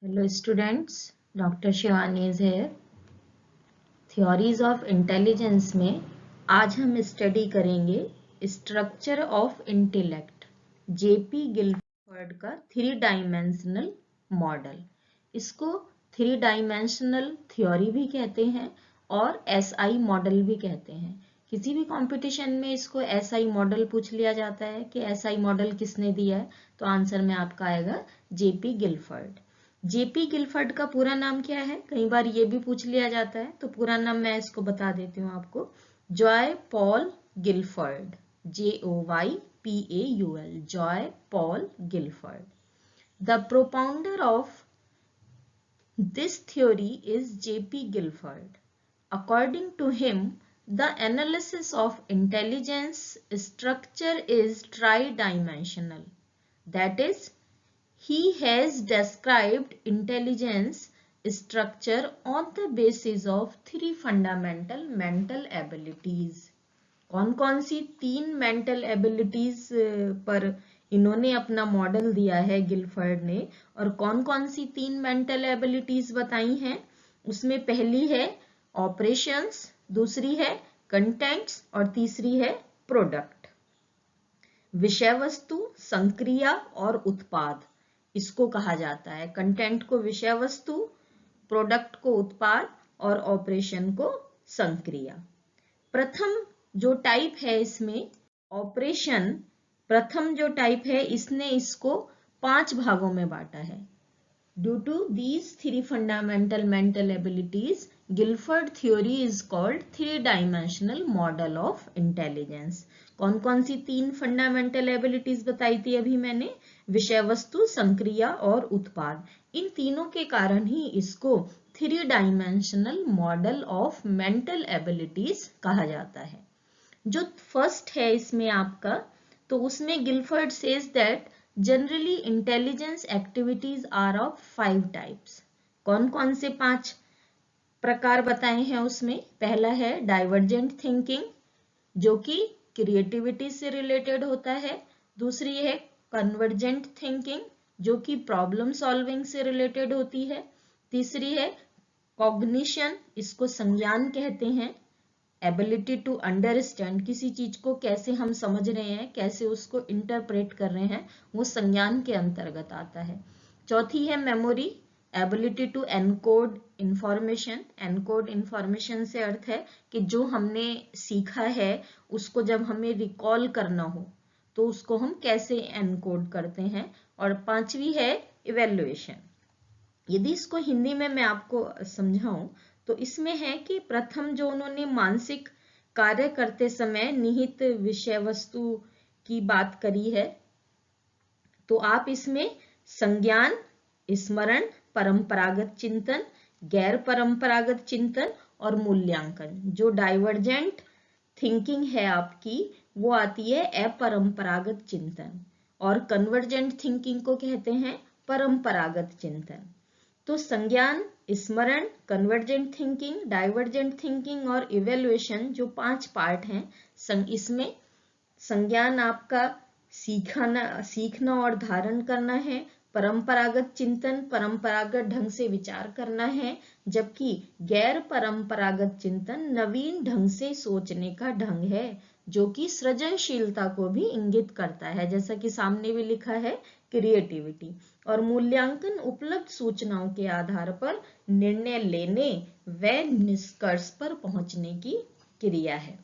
Hello students, Dr. Shivani is here. Theories of Intelligence में आज हम स्टडी करेंगे structure of intellect, JP Gilford का 3 डायमेंशनल मॉडल। इसको 3 डायमेंशनल थ्योरी भी कहते हैं और एसआई मॉडल भी कहते हैं। किसी भी कंपटीशन में इसको एसआई मॉडल पूछ लिया जाता है कि एसआई मॉडल किसने दिया है, तो आंसर में आपका आएगा जेपी गिलफर्ड। जेपी गिलफर्ड का पूरा नाम क्या है, कई बार ये भी पूछ लिया जाता है, तो पूरा नाम मैं इसको बता देती हूँ आपको। Joy Paul Gilford, JOYPAUL, Joy Paul Gilford. The propounder of this theory is J.P. Guilford. According to him, the analysis of intelligence structure is tridimensional. That is, he has described intelligence structure on the basis of 3 fundamental mental abilities. कौन कौन सी 3 mental abilities पर इन्होंने अपना model दिया है Gilford ने, और कौन कौन सी 3 मेंटल एबिलिटीज बताई हैं? उसमें पहली है ऑपरेशंस, दूसरी है कंटेंट्स और तीसरी है प्रोडक्ट। विषय वस्तु, संक्रिया और उत्पाद इसको कहा जाता है। कंटेंट को विषय वस्तु, प्रोडक्ट को उत्पाद और ऑपरेशन को संक्रिया। प्रथम जो टाइप है इसमें ऑपरेशन, प्रथम जो टाइप है इसने इसको 5 भागों में बांटा है। Due to these 3 fundamental mental abilities, Guilford theory is called 3 dimensional model of intelligence. कौन कौन सी 3 फंडामेंटल एबिलिटीज बताई थी अभी मैंने? विषय वस्तु, संक्रिया और उत्पाद। इन तीनों के कारण ही इसको 3 dimensional model of mental abilities कहा जाता है। जो फर्स्ट है इसमें आपका, तो उसमें Guilford says that generally intelligence activities are of 5 types. कौन कौन से 5 प्रकार बताए हैं उसमें? पहला है डाइवर्जेंट थिंकिंग, जो कि क्रिएटिविटी से रिलेटेड होता है। दूसरी है कन्वर्जेंट थिंकिंग, जो कि प्रॉब्लम सॉल्विंग से रिलेटेड होती है। तीसरी है कॉग्निशन, इसको संज्ञान कहते हैं। एबिलिटी टू अंडरस्टैंड, किसी चीज को कैसे हम समझ रहे हैं, कैसे उसको इंटरप्रेट कर रहे हैं, वो संज्ञान के अंतर्गत आता है। चौथी है memory, ability to encode information. Encode information से अर्थ है कि जो हमने सीखा है उसको जब हमें रिकॉल करना हो तो उसको हम कैसे एनकोड करते हैं। और पांचवी है इवेल्युएशन। यदि इसको हिंदी में मैं आपको समझाऊं तो इसमें है कि प्रथम जो उन्होंने मानसिक कार्य करते समय निहित विषय वस्तु की बात करी है, तो आप इसमें संज्ञान, स्मरण, परंपरागत चिंतन, गैर परंपरागत चिंतन और मूल्यांकन। जो डाइवर्जेंट थिंकिंग है आपकी, वो आती है अपरंपरागत चिंतन, और कन्वर्जेंट थिंकिंग को कहते हैं परंपरागत चिंतन। तो संज्ञान, स्मरण, कन्वर्जेंट थिंकिंग, डाइवर्जेंट थिंकिंग और इवेल्युएशन जो 5 पार्ट हैं, इसमें संज्ञान आपका सीखना और धारण करना है। परंपरागत चिंतन परंपरागत ढंग से विचार करना है, जबकि गैर परंपरागत चिंतन नवीन ढंग से सोचने का ढंग है, जो कि सृजनशीलता को भी इंगित करता है, जैसा कि सामने भी लिखा है क्रिएटिविटी। और मूल्यांकन उपलब्ध सूचनाओं के आधार पर निर्णय लेने व निष्कर्ष पर पहुंचने की क्रिया है।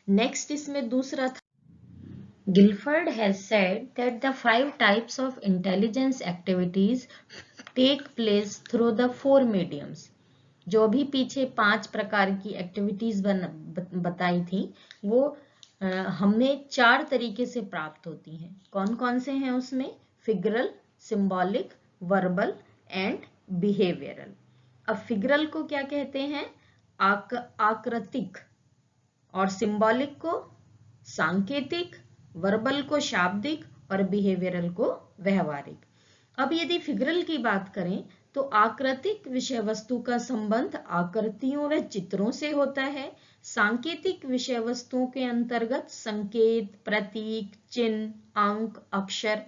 नेक्स्ट इसमें दूसरा था, Guilford has said that the 5 types of intelligence activities take place through the 4 mediums. जो भी पीछे 5 प्रकार की एक्टिविटीज बताई थी, वो हमें 4 तरीके से प्राप्त होती हैं। कौन कौन से हैं उसमें? Figural, symbolic, verbal and behavioural. अब फिगरल को क्या कहते हैं? आकृतिक, और सिंबॉलिक को सांकेतिक, वर्बल को शाब्दिक और बिहेवियरल को व्यवहारिक। अब यदि फिगरल की बात करें तो आकृतिक विषय वस्तु का संबंध आकृतियों व चित्रों से होता है। सांकेतिक विषय वस्तुओं के अंतर्गत संकेत, प्रतीक, चिन्ह, अंक, अक्षर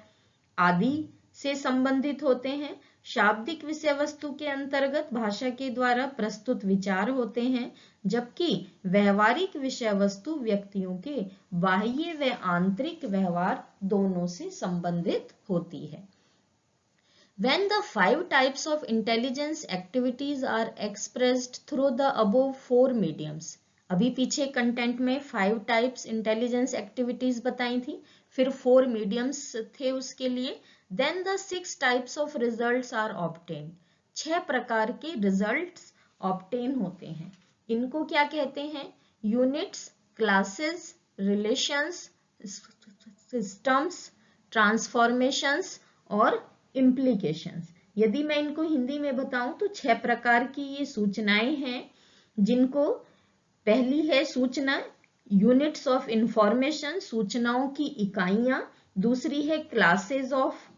आदि से संबंधित होते हैं। शाब्दिक विषय वस्तु के अंतर्गत भाषा के द्वारा प्रस्तुत विचार होते हैं, जबकि व्यवहारिक विषय वस्तु व्यक्तियों के बाह्य व आंतरिक व्यवहार दोनों से संबंधित होती है। When the 5 types of intelligence activities are expressed through the above 4 mediums, अभी पीछे कंटेंट में 5 टाइप्स इंटेलिजेंस एक्टिविटीज बताई थी, फिर 4 मीडियम्स थे उसके लिए, then the 6 types of results are obtained, 6 प्रकार के रिजल्ट्स ऑब्टेन होते हैं। इनको क्या कहते हैं? Units, classes, relations, systems, transformations और इम्प्लीकेशंस। यदि मैं इनको हिंदी में बताऊं तो 6 प्रकार की ये सूचनाएं हैं, जिनको पहली है सूचना, यूनिट्स ऑफ इंफॉर्मेशन, सूचनाओं की इकाइयां। दूसरी है क्लासेस ऑफ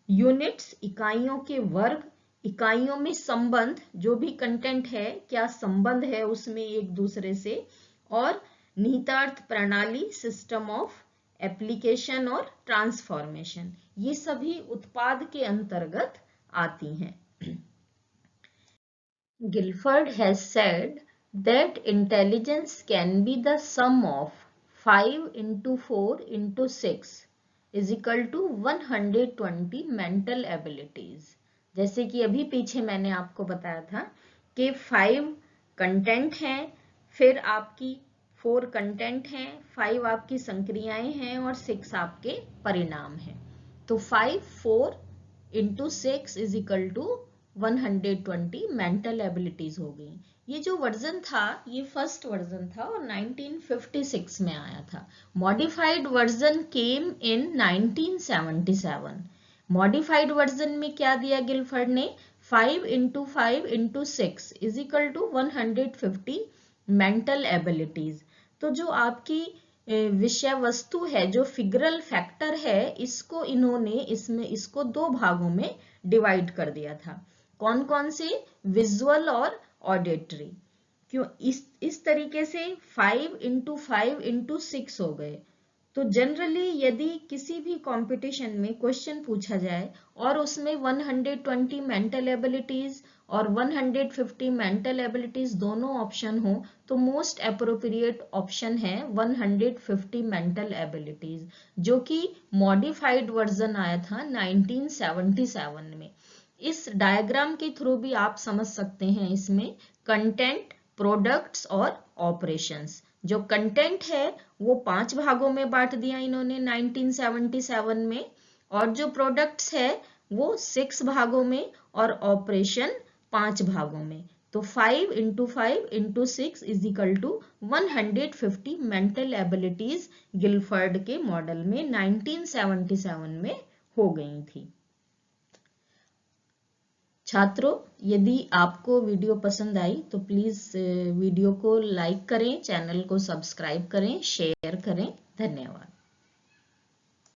यूनिट्स, इकाइयों के वर्ग, इकाइयों में संबंध, जो भी कंटेंट है क्या संबंध है उसमें एक दूसरे से, और निहितार्थ प्रणाली, सिस्टम ऑफ एप्लीकेशन और ट्रांसफॉर्मेशन, ये सभी उत्पाद के अंतर्गत आती हैं। Gilford has said that intelligence can be the sum of 5 into 4 into 6 is equal to 120 mental abilities। जैसे कि अभी पीछे मैंने आपको बताया था कि 5 कंटेंट हैं, फिर आपकी 4 कंटेंट हैं, 5 आपकी संक्रियाएं हैं और 6 आपके परिणाम हैं। तो 5 4 into 6 is equal to 120 mental abilities हो गई। ये जो वर्जन था ये फर्स्ट वर्जन था और 1956 में आया था। मॉडिफाइड वर्जन केम इन 1977। मॉडिफाइड वर्जन में क्या दिया गिलफर्ड ने? 5 into 5 into 6 is equal to 150 mental abilities. तो जो आपकी विषय वस्तु है, जो फिगरल फैक्टर है, इसको इन्होंने इसको 2 भागों में डिवाइड कर दिया था। कौन कौन से? विजुअल और ऑडिटरी। क्यों इस तरीके से 5 into 5 into 6 हो गए? तो जनरली यदि किसी भी कंपटीशन में क्वेश्चन पूछा जाए और उसमें 120 मेंटल एबिलिटीज और 150 मेंटल एबिलिटीज दोनों ऑप्शन हो, तो मोस्ट एप्रोप्रिएट ऑप्शन है 150 मेंटल एबिलिटीज, जो कि मॉडिफाइड वर्जन आया था 1977 में। इस डायग्राम के थ्रू भी आप समझ सकते हैं इसमें कंटेंट, प्रोडक्ट्स और ऑपरेशंस। जो कंटेंट है वो 5 भागों में बांट दिया इन्होंने 1977 में, और जो प्रोडक्ट्स है वो 6 भागों में और ऑपरेशन 5 भागों में। तो 5 into 5 into 6 is equal to 150 mental abilities Gilford के मॉडल में 1977 में हो गई थी। छात्रों, यदि आपको वीडियो पसंद आई तो प्लीज वीडियो को लाइक करें, चैनल को सब्सक्राइब करें, शेयर करें। धन्यवाद।